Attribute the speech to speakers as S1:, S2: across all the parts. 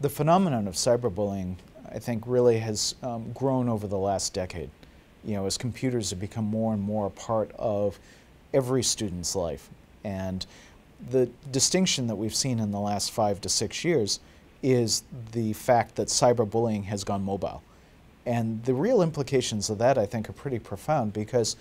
S1: The phenomenon of cyberbullying, I think, really has grown over the last decade. You know, as computers have become more and more a part of every student's life. And the distinction that we've seen in the last 5 to 6 years is the fact that cyberbullying has gone mobile. And the real implications of that, I think, are pretty profound, because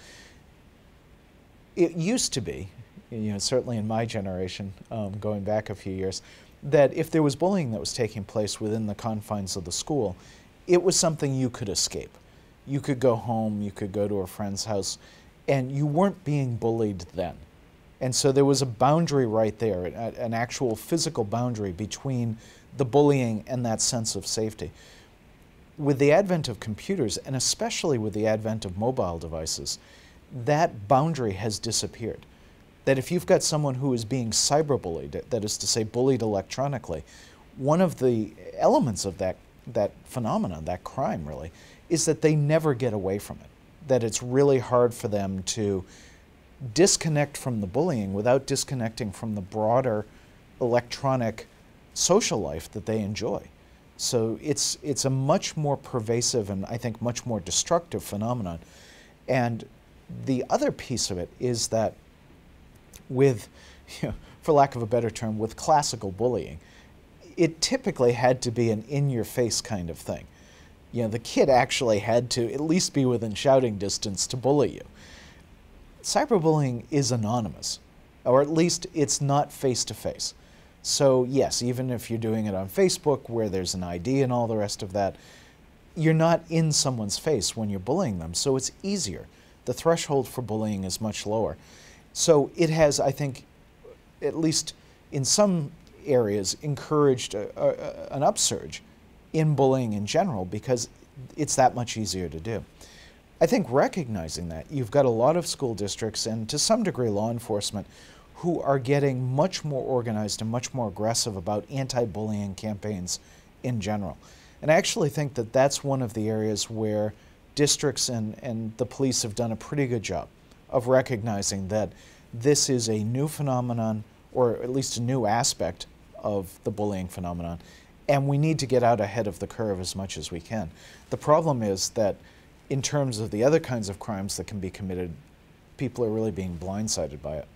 S1: it used to be, you know, certainly in my generation, going back a few years, that if there was bullying that was taking place within the confines of the school, it was something you could escape. You could go home, you could go to a friend's house, and you weren't being bullied then. And so there was a boundary right there, an actual physical boundary between the bullying and that sense of safety. With the advent of computers, and especially with the advent of mobile devices, that boundary has disappeared. That if you've got someone who is being cyberbullied, that is to say bullied electronically, one of the elements of that phenomenon, that crime really, is that they never get away from it. That it's really hard for them to disconnect from the bullying without disconnecting from the broader electronic social life that they enjoy. So it's a much more pervasive and I think much more destructive phenomenon. And the other piece of it is that with, for lack of a better term, with classical bullying, it typically had to be an in-your-face kind of thing. You know, the kid actually had to at least be within shouting distance to bully you. Cyberbullying is anonymous, or at least it's not face-to-face. So yes, even if you're doing it on Facebook where there's an ID and all the rest of that, you're not in someone's face when you're bullying them, so it's easier. The threshold for bullying is much lower. So it has, I think, at least in some areas, encouraged an upsurge in bullying in general because it's that much easier to do. I think recognizing that, you've got a lot of school districts and to some degree law enforcement who are getting much more organized and much more aggressive about anti-bullying campaigns in general. And I actually think that that's one of the areas where districts and the police have done a pretty good job of recognizing that this is a new phenomenon, or at least a new aspect of the bullying phenomenon, and we need to get out ahead of the curve as much as we can. The problem is that in terms of the other kinds of crimes that can be committed, people are really being blindsided by it.